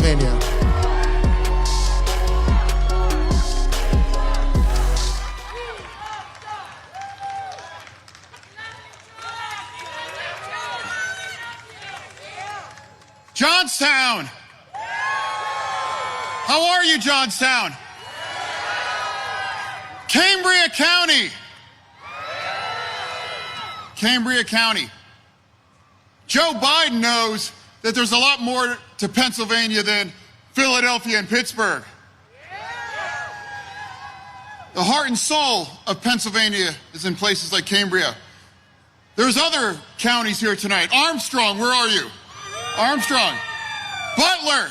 Pennsylvania. Johnstown! How are you, Johnstown? Cambria County! Cambria County. Joe Biden knows that there's a lot more to Pennsylvania than Philadelphia and Pittsburgh. The heart and soul of Pennsylvania is in places like Cambria. There's other counties here tonight. Armstrong, where are you? Armstrong. Butler.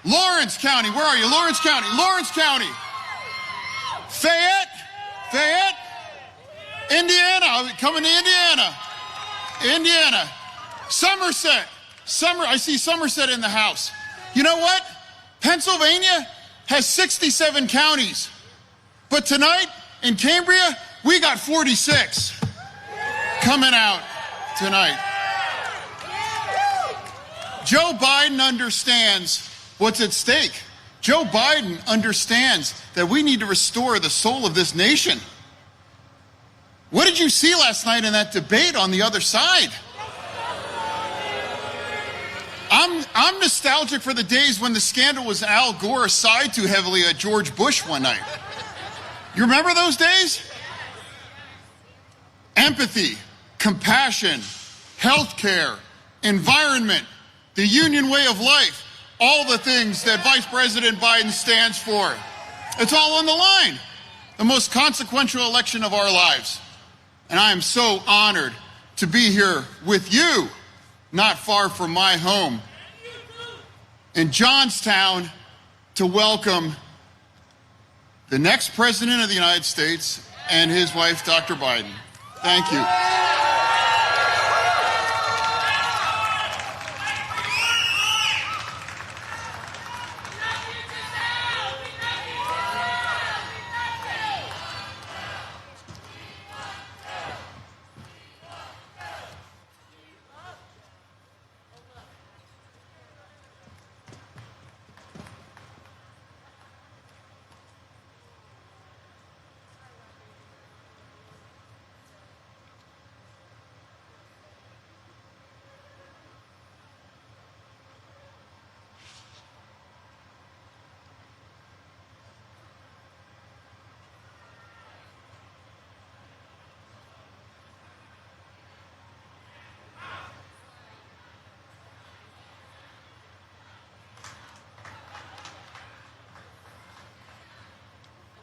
Lawrence County, where are you? Lawrence County. Fayette. Indiana, coming to Indiana. Somerset. I see Somerset in the house. You know what? Pennsylvania has 67 counties. But tonight, in Cambria, we got 46 coming out tonight. Joe Biden understands what's at stake. Joe Biden understands that we need to restore the soul of this nation. What did you see last night in that debate on the other side? I'm nostalgic for the days when the scandal was Al Gore side too heavily at George Bush one night. You remember those days? Empathy, compassion, healthcare, environment, the union way of life, all the things that Vice President Biden stands for. It's all on the line. The most consequential election of our lives. And I am so honored to be here with you, not far from my home, in Johnstown, to welcome the next President of the United States and his wife, Dr. Biden. Thank you.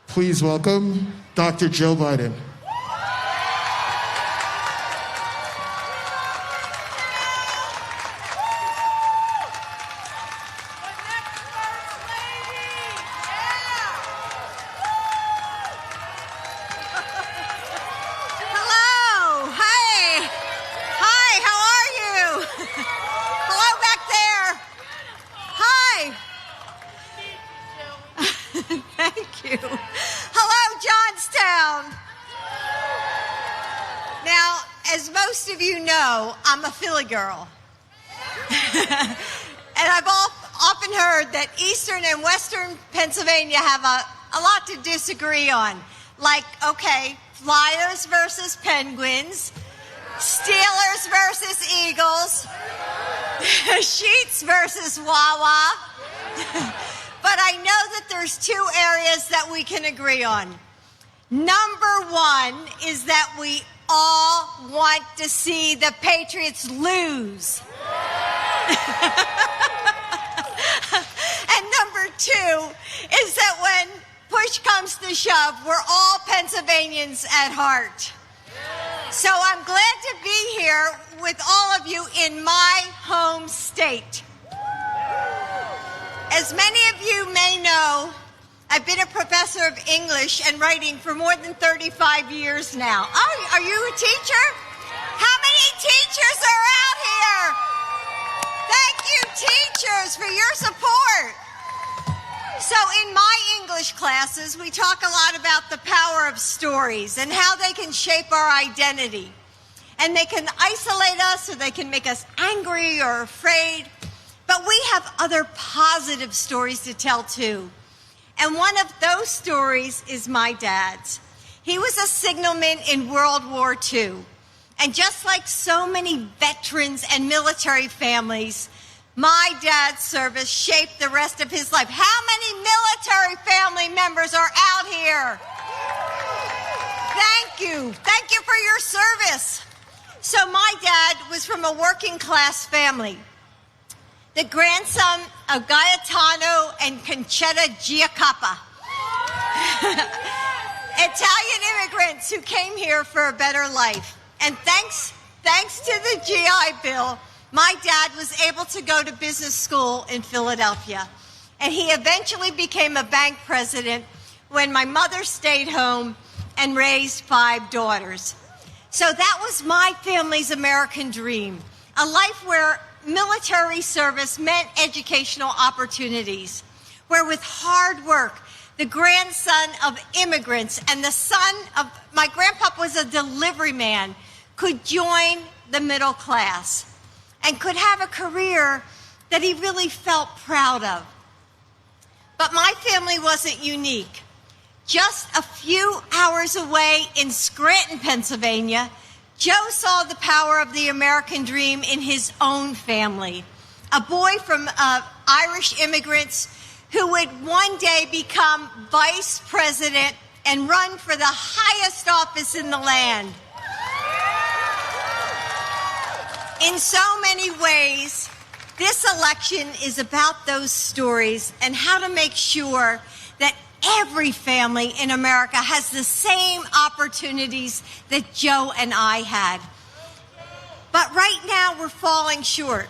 Please welcome Dr. Joe Biden. Thank you. Hello, Johnstown. Now, as most of you know, I'm a Philly girl. And I've often heard that Eastern and Western Pennsylvania have a lot to disagree on. Like, okay, Flyers versus Penguins, Steelers versus Eagles, Sheets versus Wawa. But I know that there's two areas that we can agree on. Number one is that we all want to see the Patriots lose. And number two is that when push comes to shove, we're all Pennsylvanians at heart. So I'm glad to be here with all of you in my home state. As many of you may know, I've been a professor of English and writing for more than 35 years now. Oh, are you a teacher? How many teachers are out here? Thank you, teachers, for your support. So in my English classes, we talk a lot about the power of stories and how they can shape our identity. And they can isolate us, or they can make us angry or afraid. But we have other positive stories to tell too. And one of those stories is my dad's. He was a signalman in World War II. And just like so many veterans and military families, my dad's service shaped the rest of his life. How many military family members are out here? Thank you. Thank you for your service. So my dad was from a working class family, the grandson of Gaetano and Concetta Giacoppa, Italian immigrants who came here for a better life. And thanks to the GI Bill, my dad was able to go to business school in Philadelphia. And he eventually became a bank president when my mother stayed home and raised 5 daughters. So that was my family's American dream, a life where military service meant educational opportunities, where with hard work, the grandson of immigrants and the son of, my grandpapa was a delivery man, could join the middle class and could have a career that he really felt proud of. But my family wasn't unique. Just a few hours away in Scranton, Pennsylvania, Joe saw the power of the American dream in his own family. A boy from Irish immigrants who would one day become vice president and run for the highest office in the land. In so many ways, this election is about those stories and how to make sure that every family in America has the same opportunities that Joe and I had. But right now, we're falling short.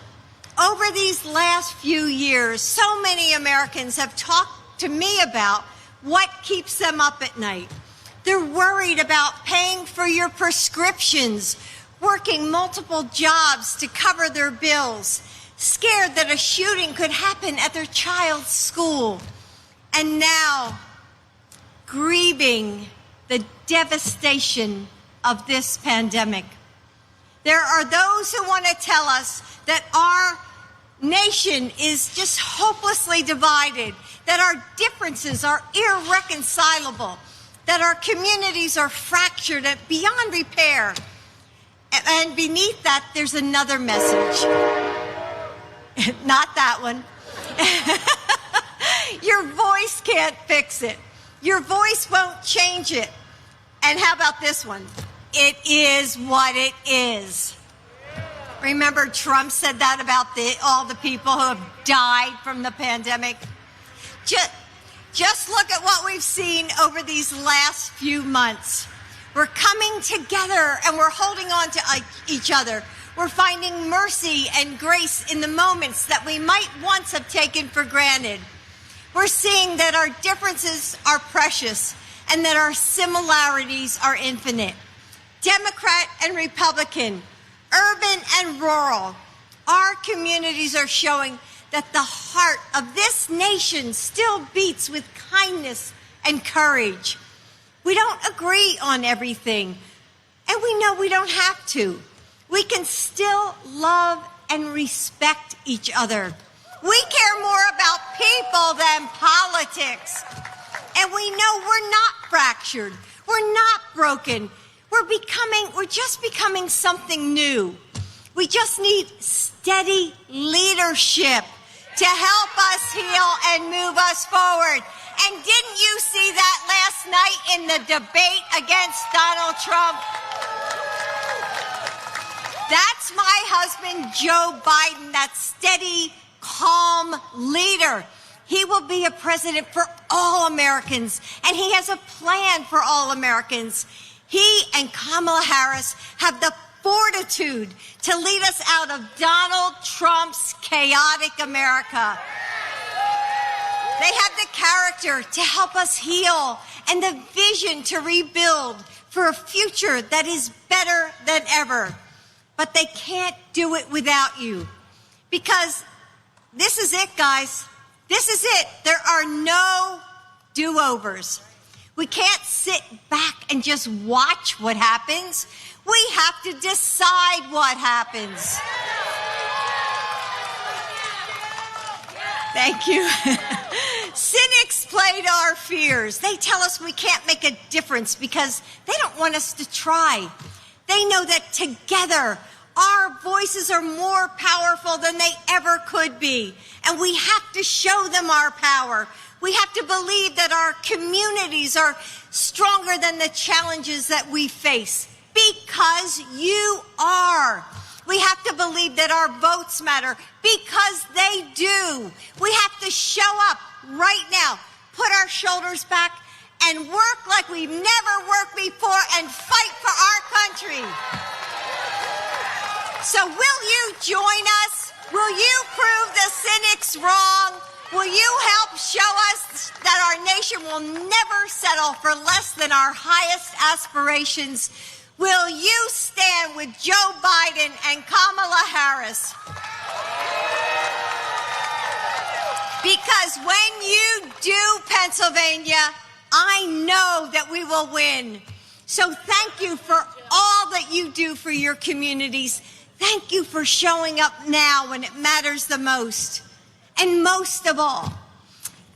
Over these last few years, so many Americans have talked to me about what keeps them up at night. They're worried about paying for your prescriptions, working multiple jobs to cover their bills, scared that a shooting could happen at their child's school, and now grieving the devastation of this pandemic. There are those who want to tell us that our nation is just hopelessly divided, that our differences are irreconcilable, that our communities are fractured and beyond repair. And beneath that, there's another message. Not that one. Your voice can't fix it. Your voice won't change it. And how about this one? It is what it is. Remember Trump said that about all the people who have died from the pandemic? Just look at what we've seen over these last few months. We're coming together and we're holding on to each other. We're finding mercy and grace in the moments that we might once have taken for granted. We're seeing that our differences are precious and that our similarities are infinite. Democrat and Republican, urban and rural, our communities are showing that the heart of this nation still beats with kindness and courage. We don't agree on everything, and we know we don't have to. We can still love and respect each other. We care more about people than politics. And we know we're not fractured. We're not broken. We're just becoming something new. We just need steady leadership to help us heal and move us forward. And didn't you see that last night in the debate against Donald Trump? That's my husband, Joe Biden, that steady, calm leader. He will be a president for all Americans, and he has a plan for all Americans. He and Kamala Harris have the fortitude to lead us out of Donald Trump's chaotic America. They have the character to help us heal and the vision to rebuild for a future that is better than ever. But they can't do it without you. Because this is it, guys. This is it. There are no do-overs. We can't sit back and just watch what happens. We have to decide what happens. Thank you. Cynics play to our fears. They tell us we can't make a difference because they don't want us to try. They know that together, our voices are more powerful than they ever could be. And we have to show them our power. We have to believe that our communities are stronger than the challenges that we face. Because you are. We have to believe that our votes matter because they do. We have to show up right now, put our shoulders back, and work like we've never worked before and fight for our country. So will you join us? Will you prove the cynics wrong? Will you help show us that our nation will never settle for less than our highest aspirations? Will you stand with Joe Biden and Kamala Harris? Because when you do, Pennsylvania, I know that we will win. So thank you for all that you do for your communities. Thank you for showing up now when it matters the most. And most of all,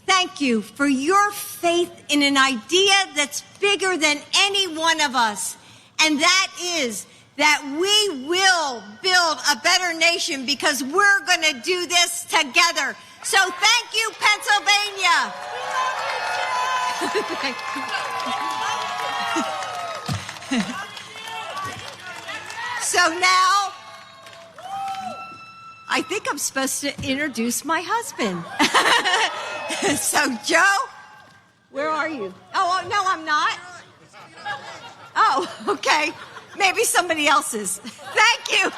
thank you for your faith in an idea that's bigger than any one of us. And that is that we will build a better nation because we're going to do this together. So thank you, Pennsylvania. So now, I think I'm supposed to introduce my husband. So, Joe, where are you? Oh, no, I'm not. Oh, okay. Maybe somebody else's. Thank you.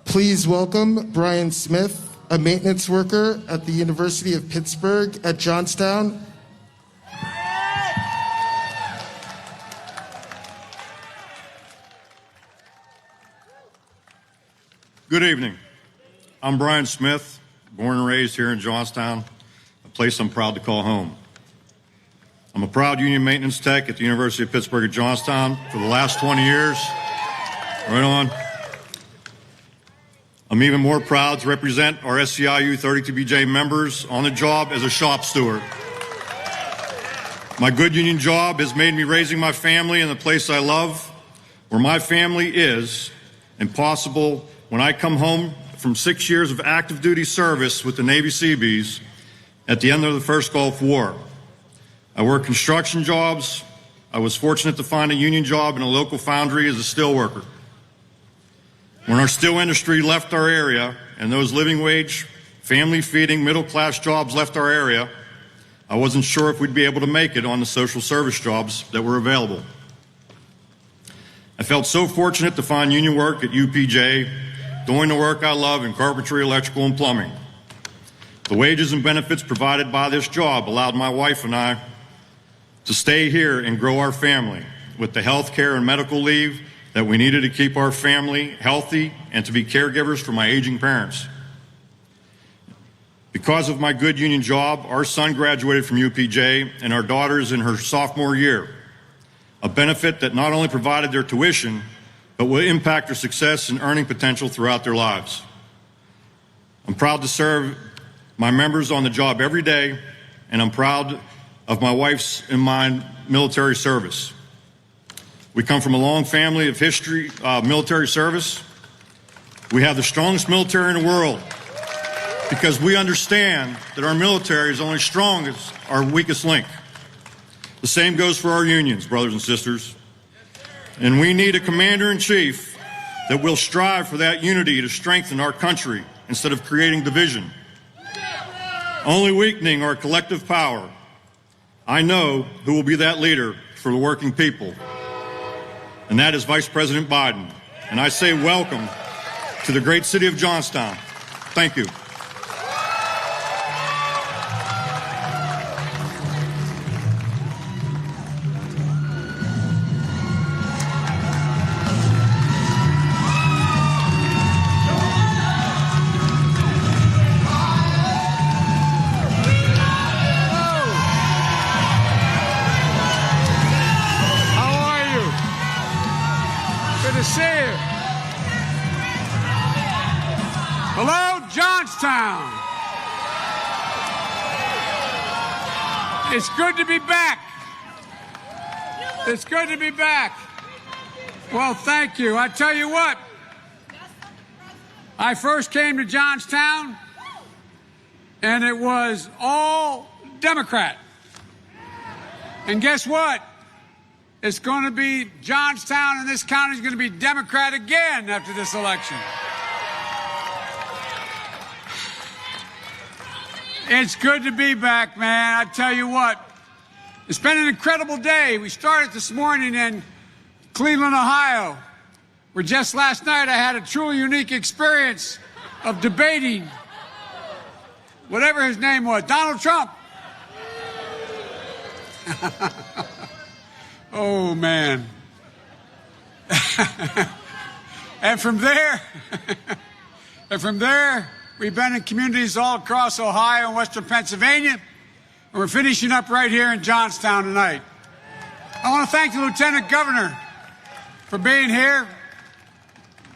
Please welcome Brian Smith, a maintenance worker at the University of Pittsburgh at Johnstown. Good evening. I'm Brian Smith, born and raised here in Johnstown, a place I'm proud to call home. I'm a proud union maintenance tech at the University of Pittsburgh at Johnstown for the last 20 years. Right on. I'm even more proud to represent our SEIU 32BJ members on the job as a shop steward. My good union job has made me raising my family in the place I love, where my family is, and possible when I come home from 6 years of active duty service with the Navy Seabees at the end of the first Gulf War. I worked construction jobs. I was fortunate to find a union job in a local foundry as a steel worker. When our steel industry left our area and those living wage, family feeding, middle class jobs left our area, I wasn't sure if we'd be able to make it on the social service jobs that were available. I felt so fortunate to find union work at UPJ, doing the work I love in carpentry, electrical, and plumbing. The wages and benefits provided by this job allowed my wife and I to stay here and grow our family with the health care and medical leave that we needed to keep our family healthy and to be caregivers for my aging parents. Because of my good union job, our son graduated from UPJ and our daughter is in her sophomore year, a benefit that not only provided their tuition, but will impact their success and earning potential throughout their lives. I'm proud to serve my members on the job every day, and I'm proud of my wife's and mine military service. We come from a long family of history, military service. We have the strongest military in the world because we understand that our military is only strong as our weakest link. The same goes for our unions, brothers and sisters. And we need a commander-in-chief that will strive for that unity to strengthen our country instead of creating division, only weakening our collective power. I know who will be that leader for the working people, and that is Vice President Biden. And I say welcome to the great city of Johnstown. Thank you. See you. Hello, Johnstown. It's good to be back. It's good to be back. Well, thank you. I tell you what, I first came to Johnstown, and it was all Democrat. And guess what? It's going to be Johnstown, and this county is going to be Democrat again after this election. It's good to be back, man. I tell you what, it's been an incredible day. We started this morning in Cleveland, Ohio, where just last night I had a truly unique experience of debating whatever his name was, Donald Trump. Oh, man. And from there, we've been in communities all across Ohio and Western Pennsylvania, and we're finishing up right here in Johnstown tonight. I want to thank the Lieutenant Governor for being here.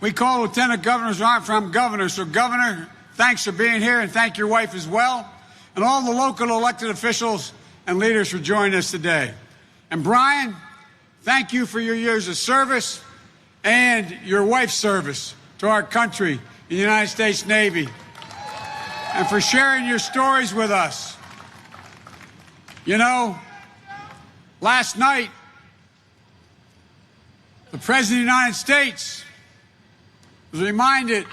We call Lieutenant Governors aren't from governors, so Governor, thanks for being here, and thank your wife as well, and all the local elected officials and leaders for joining us today. And Brian, thank you for your years of service and your wife's service to our country, the United States Navy, and for sharing your stories with us. You know, last night, the President of the United States was reminded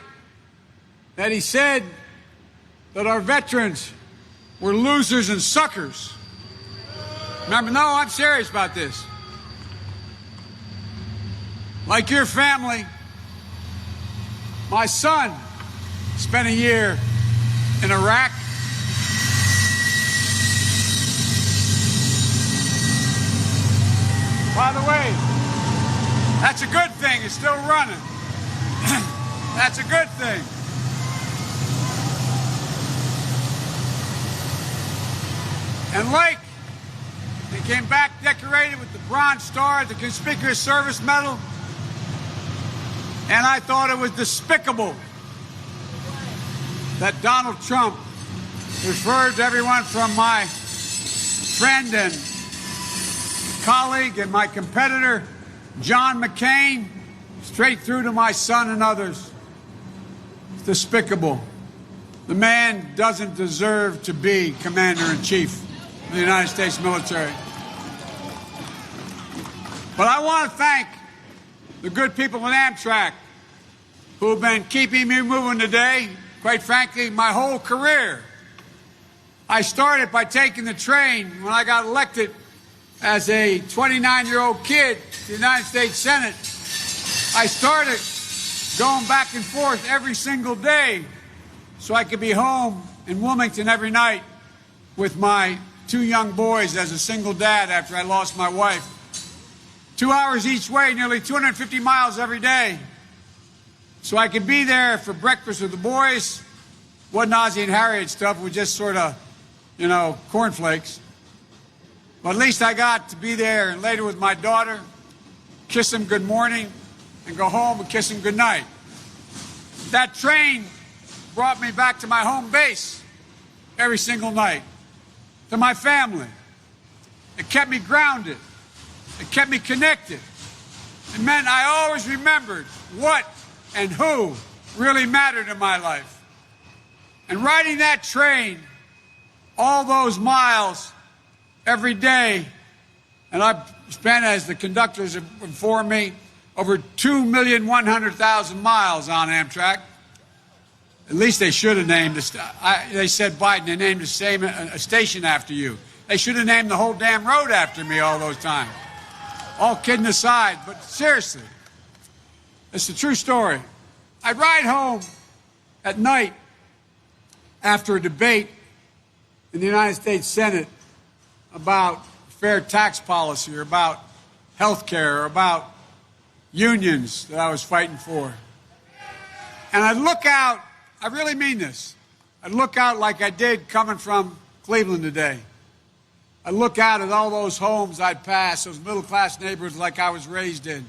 that he said that our veterans were losers and suckers. Remember, no, I'm serious about this. Like your family, my son spent a year in Iraq. By the way, that's a good thing. It's still running. That's a good thing. And like, he came back decorated with the Bronze Star, the Conspicuous Service Medal. And I thought it was despicable that Donald Trump referred to everyone from my friend and colleague and my competitor, John McCain, straight through to my son and others. It's despicable. The man doesn't deserve to be Commander-in-Chief of the United States military. But I want to thank the good people at Amtrak who have been keeping me moving today, quite frankly, my whole career. I started by taking the train when I got elected as a 29-year-old kid to the United States Senate. I started going back and forth every single day so I could be home in Wilmington every night with my two young boys as a single dad after I lost my wife. 2 hours each way, nearly 250 miles every day. So I could be there for breakfast with the boys. Wasn't Ozzie and Harriet stuff, it was just sort of, you know, cornflakes. But at least I got to be there and later with my daughter, kiss them good morning, and go home and kiss them good night. That train brought me back to my home base every single night, to my family. It kept me grounded. It kept me connected. It meant I always remembered what and who really mattered in my life. And riding that train all those miles every day, and I've spent, as the conductors have informed me, over 2,100,000 miles on Amtrak. At least they should have named they said, Biden, they named a station after you. They should have named the whole damn road after me all those times. All kidding aside, but seriously, it's a true story. I'd ride home at night after a debate in the United States Senate about fair tax policy or about health care or about unions that I was fighting for. And I'd look out, I really mean this, I'd look out like I did coming from Cleveland today. I'd look out at all those homes I'd pass, those middle-class neighborhoods like I was raised in.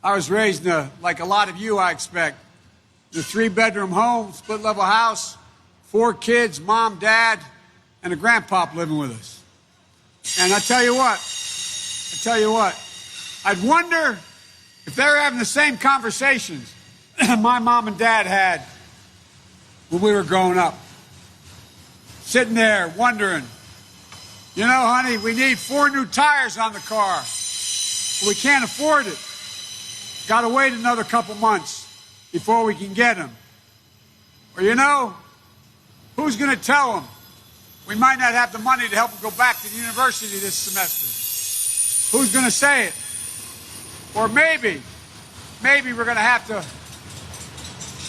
I was raised in like a lot of you, I expect, in a 3-bedroom home, split-level house, 4 kids, mom, dad, and a grandpop living with us. And I tell you what, I'd wonder if they were having the same conversations my mom and dad had when we were growing up. Sitting there wondering, you know, honey, we need 4 new tires on the car. But we can't afford it. Got to wait another couple months before we can get them. Or, you know, who's going to tell them we might not have the money to help them go back to the university this semester? Who's going to say it? Or maybe we're going to have to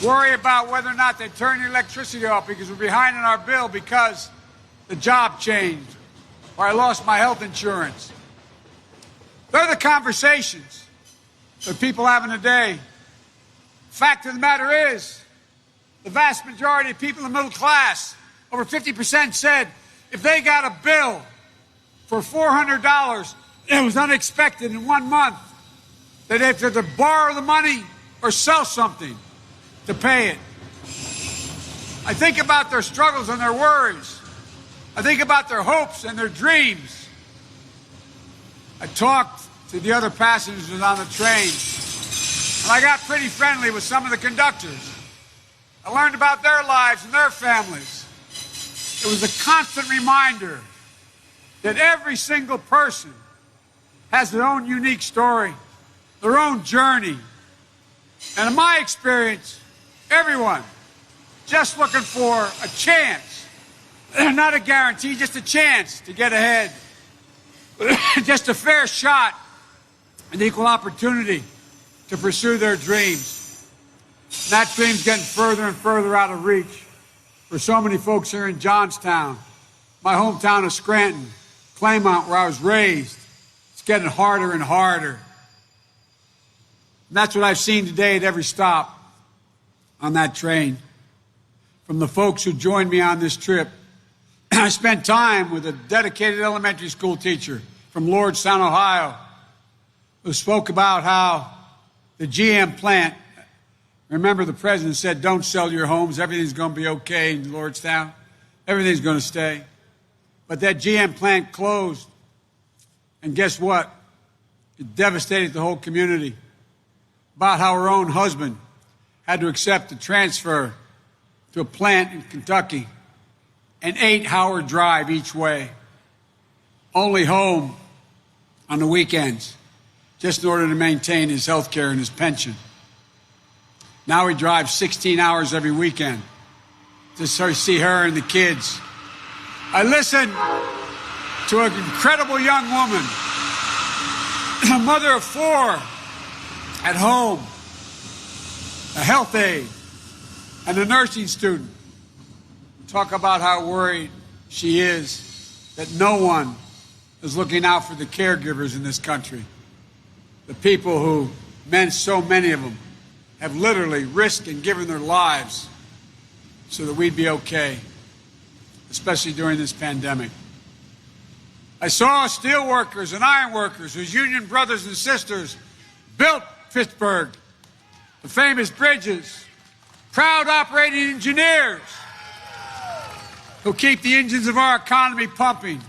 worry about whether or not they turn the electricity off because we're behind on our bill because the job changed or I lost my health insurance. They're the conversations that people having today. Fact of the matter is, the vast majority of people in the middle class, over 50%, said if they got a bill for $400, it was unexpected in 1 month, that they have to borrow the money or sell something to pay it. I think about their struggles and their worries. I think about their hopes and their dreams. I talked to the other passengers on the train, and I got pretty friendly with some of the conductors. I learned about their lives and their families. It was a constant reminder that every single person has their own unique story, their own journey. And in my experience, everyone just looking for a chance, not a guarantee, just a chance to get ahead, just a fair shot, an equal opportunity to pursue their dreams. And that dream's getting further and further out of reach for so many folks here in Johnstown, my hometown of Scranton, Claymont, where I was raised. It's getting harder and harder. And that's what I've seen today at every stop on that train. From the folks who joined me on this trip, I spent time with a dedicated elementary school teacher from Lordstown, Ohio, who spoke about how the GM plant, remember the president said, don't sell your homes, everything's going to be okay in Lordstown, everything's going to stay. But that GM plant closed, and guess what? It devastated the whole community. About how her own husband had to accept a transfer to a plant in Kentucky, an 8-hour drive each way, only home on the weekends, just in order to maintain his health care and his pension. Now he drives 16 hours every weekend to see her and the kids. I listened to an incredible young woman, a mother of 4, at home, a health aide, and a nursing student. Talk about how worried she is that no one is looking out for the caregivers in this country. The people who, so many of them, have literally risked and given their lives so that we'd be okay, especially during this pandemic. I saw steel workers and iron workers whose union brothers and sisters built Pittsburgh, the famous bridges, proud operating engineers who keep the engines of our economy pumping.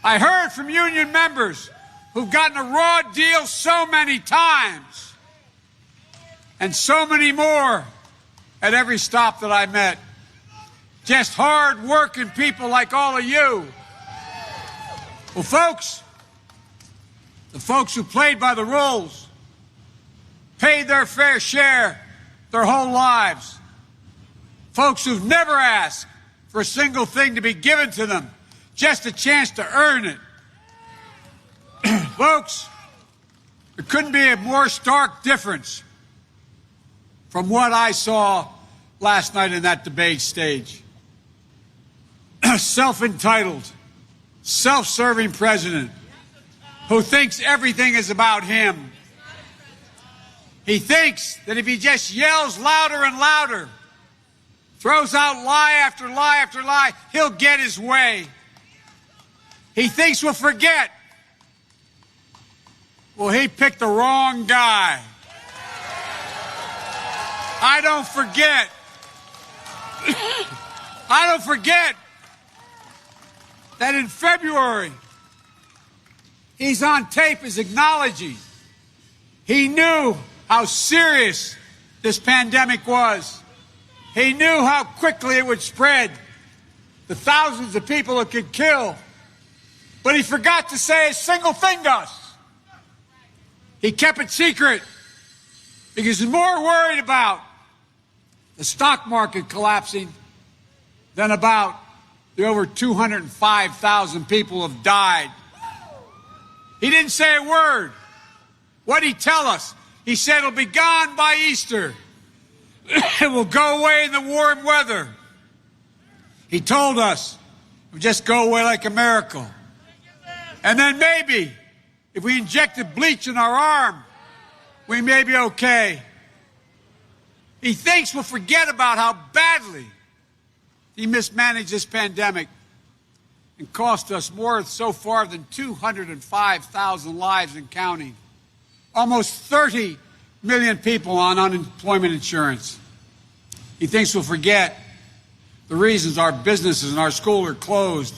I heard from union members who've gotten a raw deal so many times, and so many more at every stop that I met. Just hard-working people like all of you. Well, folks, the folks who played by the rules, paid their fair share their whole lives. Folks who've never asked for a single thing to be given to them, just a chance to earn it. Folks There couldn't be a more stark difference from what I saw last night in that debate stage. Self-entitled, self-serving president who thinks everything is about him. He thinks that if he just yells louder and louder, throws out lie after lie after lie, he'll get his way. He thinks we'll forget. Well, he picked the wrong guy. I don't forget. I don't forget that in February, he's on tape as acknowledging he knew how serious this pandemic was. He knew how quickly it would spread, the thousands of people it could kill. But he forgot to say a single thing to us. He kept it secret because he's more worried about the stock market collapsing than about the over 205,000 people who have died. He didn't say a word. What did he tell us? He said it'll be gone by Easter. It will go away in the warm weather. He told us it would just go away like a miracle. And then maybe, if we injected bleach in our arm, we may be okay. He thinks we'll forget about how badly he mismanaged this pandemic and cost us more so far than 205,000 lives and counting. Almost 30 million people on unemployment insurance. He thinks we'll forget the reasons our businesses and our schools are closed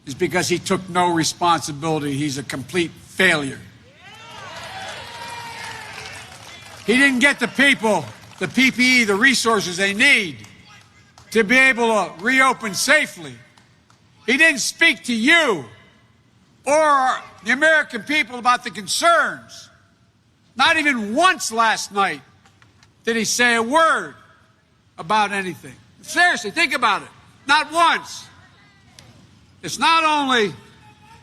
is because he took no responsibility. He's a complete failure. He didn't get the people, the PPE, the resources they need to be able to reopen safely. He didn't speak to you or the American people about the concerns. Not even once last night did he say a word about anything. Seriously, think about it. Not once. It's not only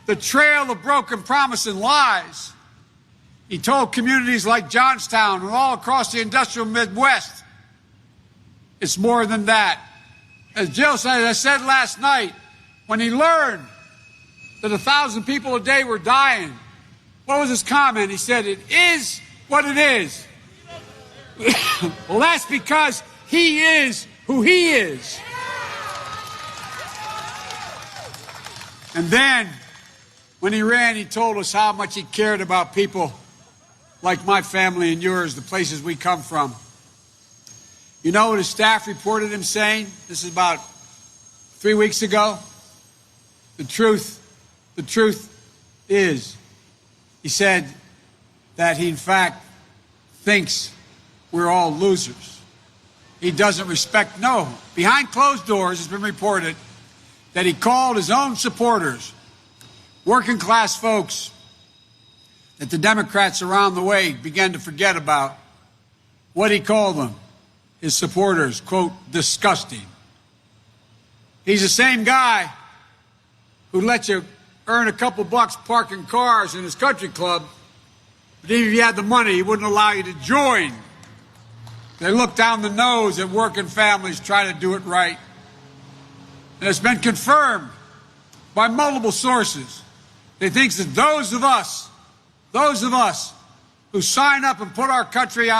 the trail of broken promise and lies. He told communities like Johnstown and all across the industrial Midwest, it's more than that. As Jill said, I said last night, when he learned that 1,000 people a day were dying, what was his comment? He said, it is what it is. Well, that's because he is who he is. And then, when he ran, he told us how much he cared about people like my family and yours, the places we come from. You know what his staff reported him saying? This is about 3 weeks ago. The truth is, he said that he in fact thinks we're all losers. He doesn't respect, no. Behind closed doors, it's been reported that he called his own supporters, working class folks, that the Democrats around the way began to forget about. What he called them, his supporters, quote, disgusting. He's the same guy who let you earn a couple bucks parking cars in his country club, but even if you had the money, he wouldn't allow you to join. They look down the nose at working families trying to do it right. And it's been confirmed by multiple sources. They think that those of us who sign up and put our country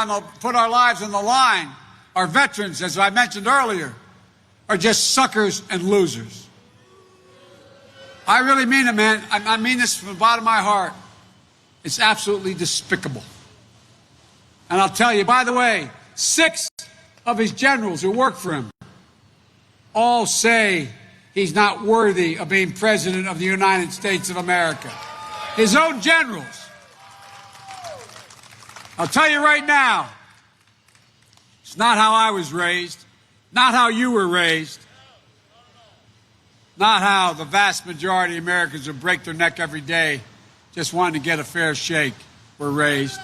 put our lives on the line, our veterans, as I mentioned earlier, are just suckers and losers. I really mean it, man. I mean this from the bottom of my heart. It's absolutely despicable. And I'll tell you, by the way, 6 of his generals who work for him all say he's not worthy of being president of the United States of America. His own generals. I'll tell you right now, it's not how I was raised, not how you were raised, not how the vast majority of Americans who break their neck every day just wanting to get a fair shake were raised.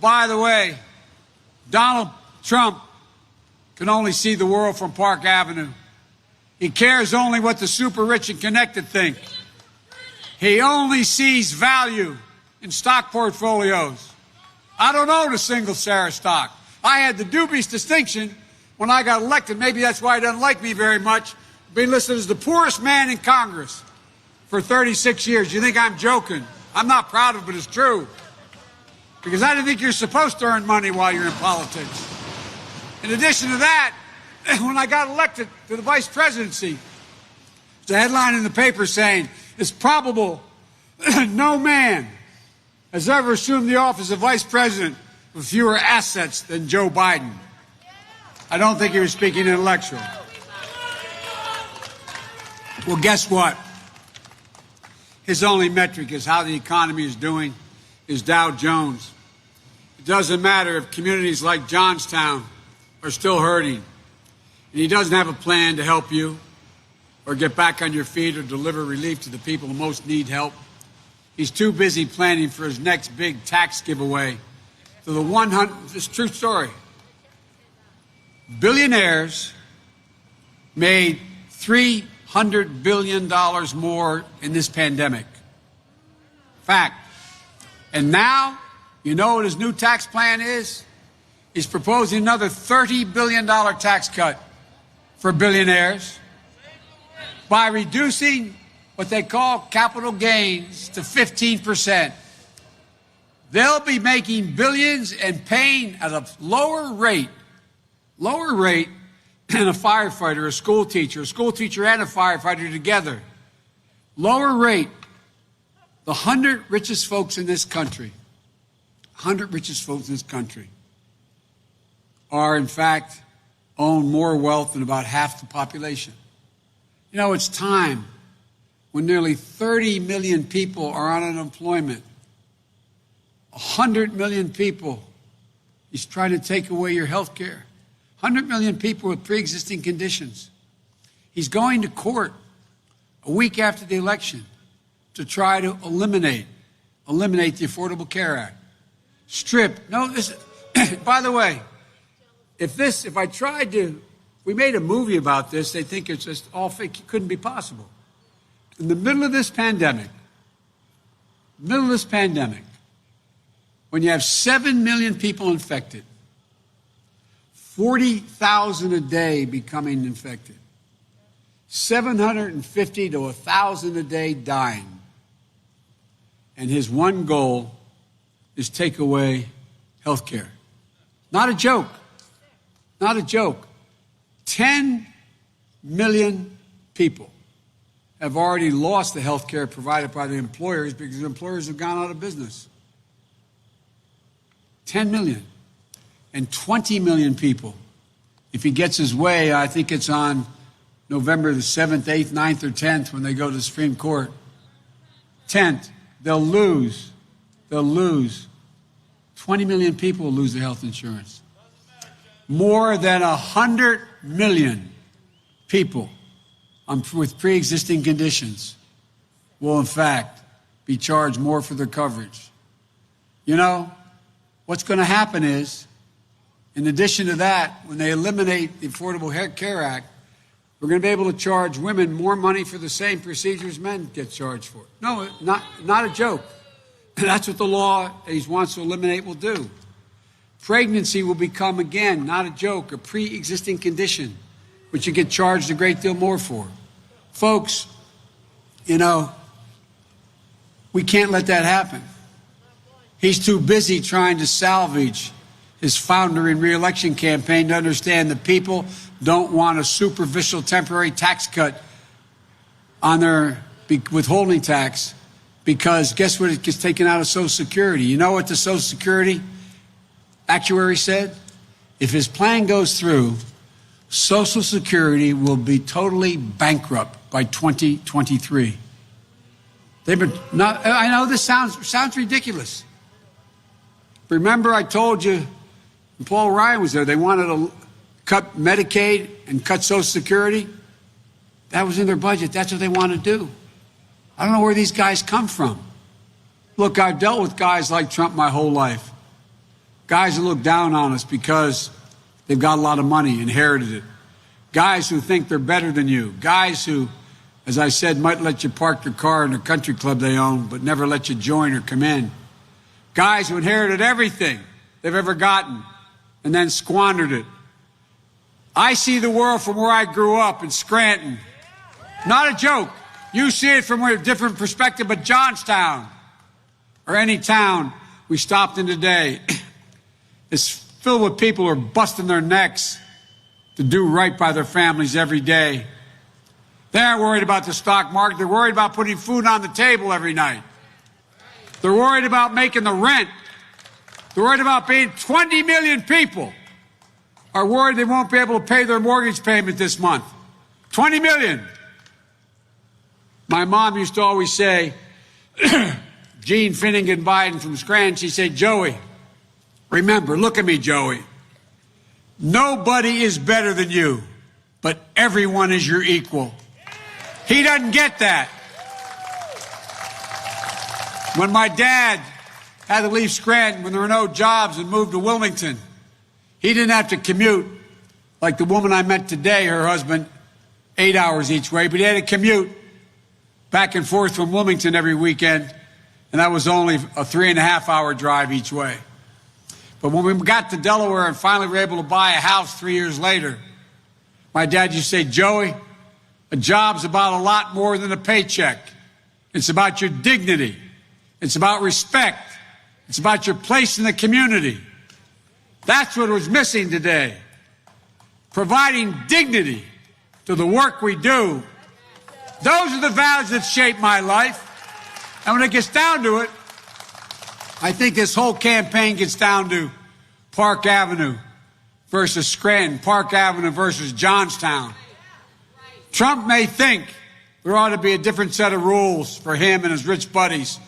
By the way, Donald Trump can only see the world from Park Avenue. He cares only what the super rich and connected think. He only sees value in stock portfolios. I don't own a single Sarah stock. I had the dubious distinction when I got elected, maybe that's why he doesn't like me very much, being listed as the poorest man in Congress for 36 years. You think I'm joking? I'm not proud of it, but it's true. Because I didn't think you're supposed to earn money while you're in politics. In addition to that, when I got elected to the vice presidency, there's a headline in the paper saying, it's probable no man has ever assumed the office of vice president with fewer assets than Joe Biden. I don't think he was speaking intellectual. Well, guess what? His only metric is how the economy is doing, is Dow Jones. It doesn't matter if communities like Johnstown are still hurting, and he doesn't have a plan to help you or get back on your feet or deliver relief to the people who most need help. He's too busy planning for his next big tax giveaway to the 100, this true story. Billionaires made $300 billion more in this pandemic. Fact. And now, you know what his new tax plan is? He's proposing another $30 billion tax cut for billionaires by reducing what they call capital gains to 15%. They'll be making billions and paying at a lower rate than a firefighter, a school teacher and a firefighter together. Lower rate. The 100 richest folks in this country, 100 richest folks in this country are, in fact, own more wealth than about half the population. You know, it's time when nearly 30 million people are on unemployment. 100 million people, he's trying to take away your health care. 100 million people with pre-existing conditions. He's going to court a week after the election to try to eliminate the Affordable Care Act. By the way, if we made a movie about this, they think it's just all fake. It couldn't be possible. In the middle of this pandemic, when you have 7 million people infected, 40,000 a day becoming infected, 750 to 1,000 a day dying, and his one goal is take away health care. Not a joke. Not a joke. 10 million people have already lost the health care provided by the employers because the employers have gone out of business. 10 million. And 20 million people, if he gets his way, I think it's on November the 7th, 8th, 9th, or 10th when they go to the Supreme Court. 10th, they'll lose. 20 million people will lose their health insurance. More than 100 million people with pre-existing conditions will, in fact, be charged more for their coverage. You know, what's going to happen is, in addition to that, when they eliminate the Affordable Care Act, we're going to be able to charge women more money for the same procedures men get charged for. No, not a joke. That's what the law he wants to eliminate will do. Pregnancy will become, again, not a joke, a pre-existing condition, which you get charged a great deal more for. Folks, you know, we can't let that happen. He's too busy trying to salvage his founder and re-election campaign to understand that people don't want a superficial temporary tax cut on their withholding tax because guess what? It gets taken out of Social Security. You know what the Social Security actuary said? If his plan goes through, Social Security will be totally bankrupt by 2023. I know this sounds ridiculous. Remember I told you, and Paul Ryan was there, they wanted to cut Medicaid and cut Social Security. That was in their budget. That's what they want to do. I don't know where these guys come from. Look, I've dealt with guys like Trump my whole life. Guys who look down on us because they've got a lot of money, inherited it. Guys who think they're better than you. Guys who, as I said, might let you park your car in a country club they own, but never let you join or come in. Guys who inherited everything they've ever gotten and then squandered it. I see the world from where I grew up in Scranton. Not a joke. You see it from a different perspective, but Johnstown, or any town we stopped in today, is filled with people who are busting their necks to do right by their families every day. They aren't worried about the stock market. They're worried about putting food on the table every night. They're worried about making the rent. They're worried about being 20 million people are worried they won't be able to pay their mortgage payment this month. 20 million. My mom used to always say, Jean Finnegan Biden from Scranton, she said, Joey, remember, look at me, Joey. Nobody is better than you, but everyone is your equal. He doesn't get that. When my dad had to leave Scranton when there were no jobs and moved to Wilmington, he didn't have to commute like the woman I met today, her husband, 8 hours each way, but he had to commute back and forth from Wilmington every weekend, and that was only a 3.5-hour drive each way. But when we got to Delaware and finally were able to buy a house 3 years later, my dad used to say, Joey, a job's about a lot more than a paycheck. It's about your dignity. It's about respect. It's about your place in the community. That's what was missing today. Providing dignity to the work we do. Those are the values that shape my life. And when it gets down to it, I think this whole campaign gets down to Park Avenue versus Scranton, Park Avenue versus Johnstown. Trump may think there ought to be a different set of rules for him and his rich buddies.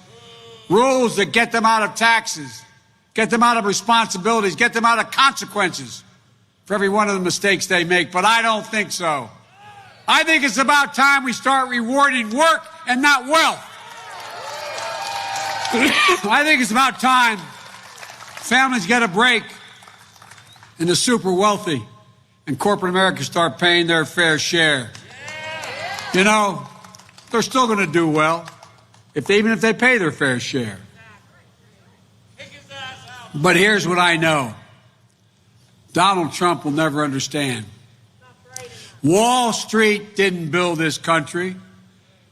Rules that get them out of taxes, get them out of responsibilities, get them out of consequences for every one of the mistakes they make. But I don't think so. I think it's about time we start rewarding work and not wealth. I think it's about time families get a break and the super wealthy and corporate America start paying their fair share. You know, they're still going to do well even if they pay their fair share. But here's what I know. Donald Trump will never understand. Wall Street didn't build this country.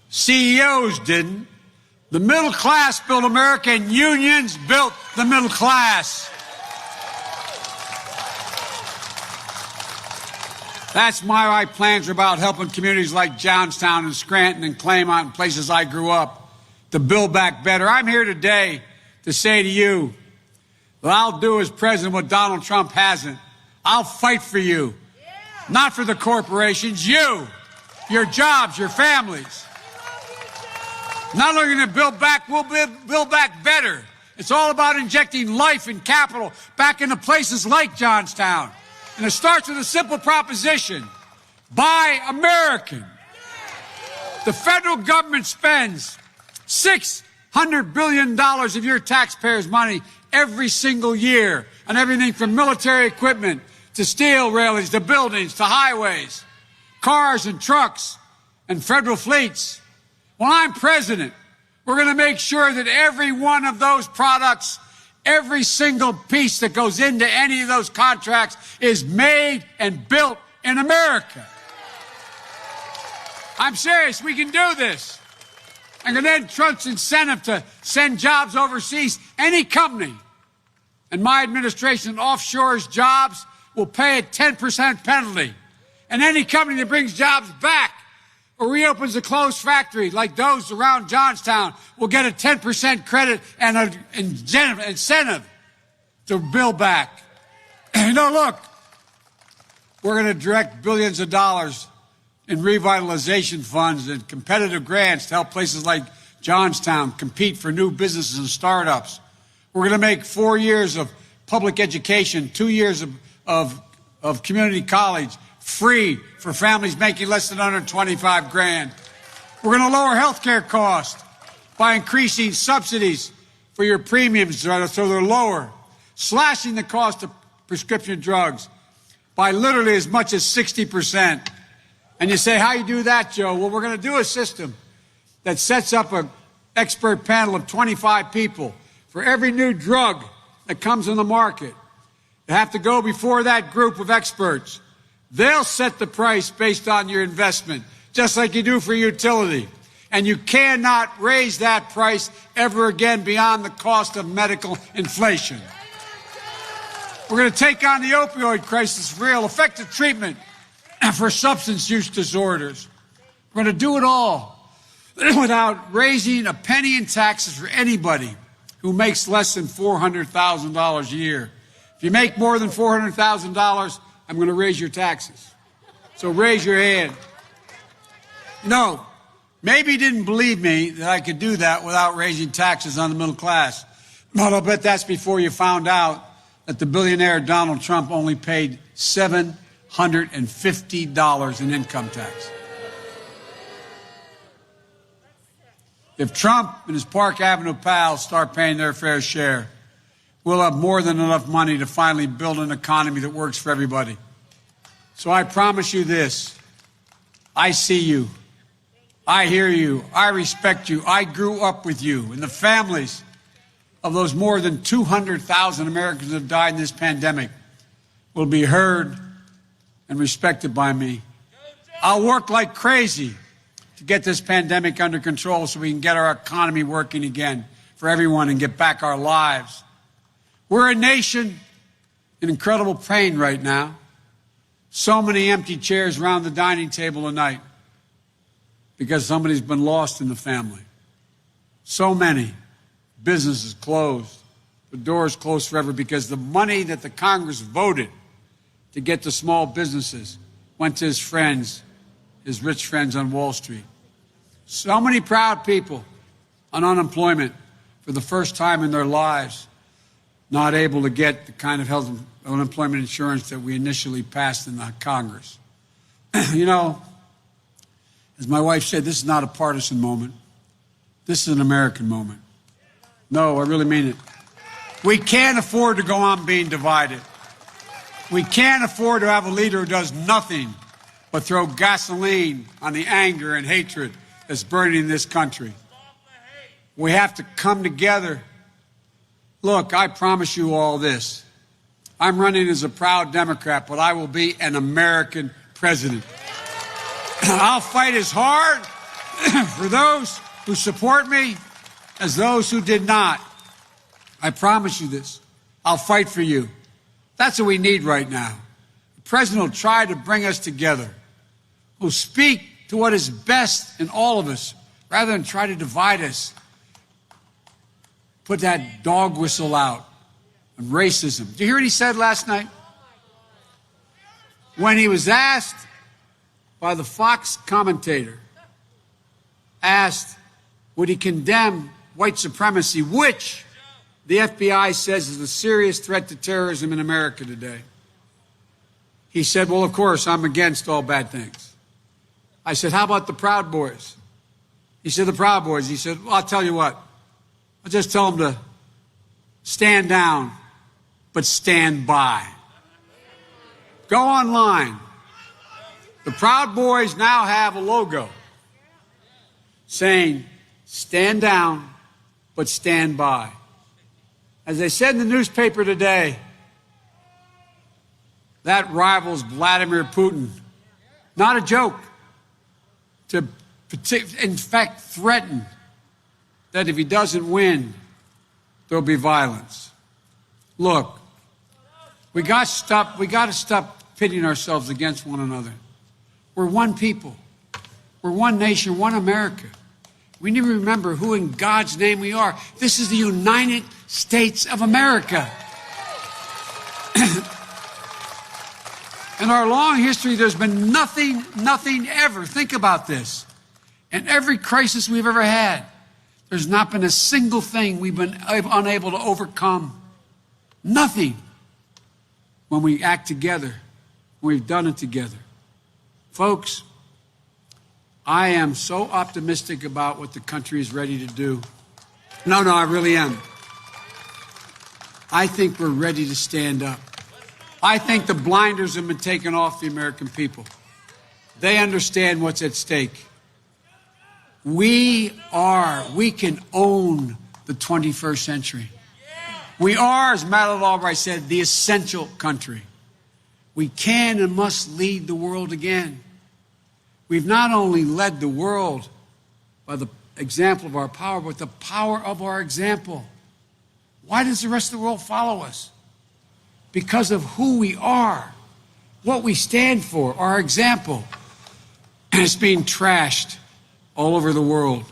CEOs didn't. The middle class built America, and unions built the middle class. That's my plans are about helping communities like Johnstown and Scranton and Claymont and places I grew up to build back better. I'm here today to say to you that I'll do as president what Donald Trump hasn't. I'll fight for you, not for the corporations, you, your jobs, your families. Not only going to build back, we'll build back better. It's all about injecting life and capital back into places like Johnstown. And it starts with a simple proposition: buy American. The federal government spends $600 billion of your taxpayers' money every single year on everything from military equipment to steel railings to buildings to highways, cars and trucks and federal fleets. When I'm president, we're going to make sure that every one of those products, every single piece that goes into any of those contracts is made and built in America. I'm serious. We can do this. And then Trump's incentive to send jobs overseas. Any company in my administration that offshores jobs will pay a 10% penalty. And any company that brings jobs back or reopens a closed factory like those around Johnstown will get a 10% credit and an incentive to build back. You know, look, we're going to direct billions of dollars in revitalization funds and competitive grants to help places like Johnstown compete for new businesses and startups. We're going to make 4 years of public education, 2 years of community college free for families making less than $125,000. We're going to lower health care costs by increasing subsidies for your premiums so they're lower, slashing the cost of prescription drugs by literally as much as 60%. And you say, how you do that, Joe? Well, we're going to do a system that sets up an expert panel of 25 people for every new drug that comes on the market, you have to go before that group of experts. They'll set the price based on your investment, just like you do for utility. And you cannot raise that price ever again beyond the cost of medical inflation. We're going to take on the opioid crisis for real, effective treatment for substance use disorders. We're going to do it all without raising a penny in taxes for anybody who makes less than $400,000 a year. If you make more than $400,000, I'm going to raise your taxes. So raise your hand. No, maybe you didn't believe me that I could do that without raising taxes on the middle class. But I'll bet that's before you found out that the billionaire Donald Trump only paid $750 in income tax. If Trump and his Park Avenue pals start paying their fair share, we'll have more than enough money to finally build an economy that works for everybody. So I promise you this. I see you. I hear you. I respect you. I grew up with you. And the families of those more than 200,000 Americans who have died in this pandemic will be heard and respected by me. I'll work like crazy to get this pandemic under control so we can get our economy working again for everyone and get back our lives. We're a nation in incredible pain right now. So many empty chairs around the dining table tonight because somebody's been lost in the family. So many businesses closed, the doors closed forever because the money that the Congress voted to get to small businesses went to his friends, his rich friends on Wall Street. So many proud people on unemployment for the first time in their lives, not able to get the kind of health and unemployment insurance that we initially passed in the Congress. You know, as my wife said, this is not a partisan moment. This is an American moment. No, I really mean it. We can't afford to go on being divided. We can't afford to have a leader who does nothing but throw gasoline on the anger and hatred that's burning this country. We have to come together. Look, I promise you all this. I'm running as a proud Democrat, but I will be an American president. I'll fight as hard for those who support me as those who did not. I promise you this. I'll fight for you. That's what we need right now. The president will try to bring us together. Will speak to what is best in all of us rather than try to divide us. Put that dog whistle out on racism. Did you hear what he said last night? When he was asked by the Fox commentator, asked, would he condemn white supremacy, which the FBI says is a serious threat to terrorism in America today? He said, well, of course, I'm against all bad things. I said, how about the Proud Boys? He said, the Proud Boys. He said, well, I'll tell you what. I'll just tell them to stand down, but stand by. Go online. The Proud Boys now have a logo saying, stand down, but stand by. As they said in the newspaper today, that rivals Vladimir Putin. Not a joke. To, in fact, threaten that if he doesn't win, there'll be violence. Look, we got to stop pitting ourselves against one another. We're one people. We're one nation, one America. We need to remember who in God's name we are. This is the United States of America. In our long history, there's been nothing ever. Think about this. In every crisis we've ever had, there's not been a single thing we've been unable to overcome. Nothing. When we act together, when we've done it together. Folks, I am so optimistic about what the country is ready to do. No, I really am. I think we're ready to stand up. I think the blinders have been taken off the American people. They understand what's at stake. We can own the 21st century. We are, as Madeleine Albright said, the essential country. We can and must lead the world again. We've not only led the world by the example of our power, but the power of our example. Why does the rest of the world follow us? Because of who we are, what we stand for, our example. And it's being trashed all over the world.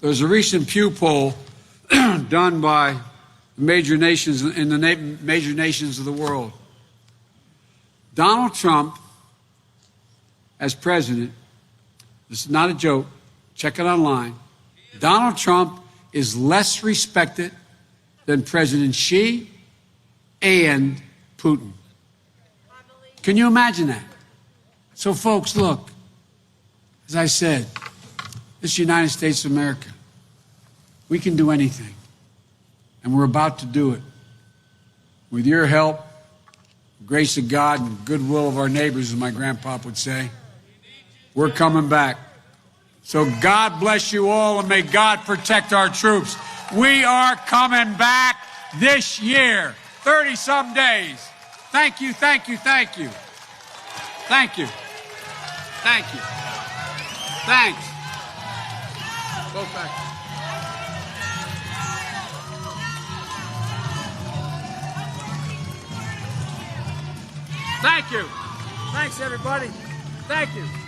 There's a recent Pew poll done by major nations in the major nations of the world. Donald Trump, as president, this is not a joke, check it online. Donald Trump is less respected than President Xi and Putin. Can you imagine that? So, folks, look, as I said, this is the United States of America. We can do anything, and we're about to do it. With your help, grace of God, and goodwill of our neighbors, as my grandpa would say, we're coming back. So God bless you all, and may God protect our troops. We are coming back this year, 30-some days. Thank you, thank you, thank you. Thank you. Thank you. Thanks. Go back. Thank you. Thanks, everybody. Thank you.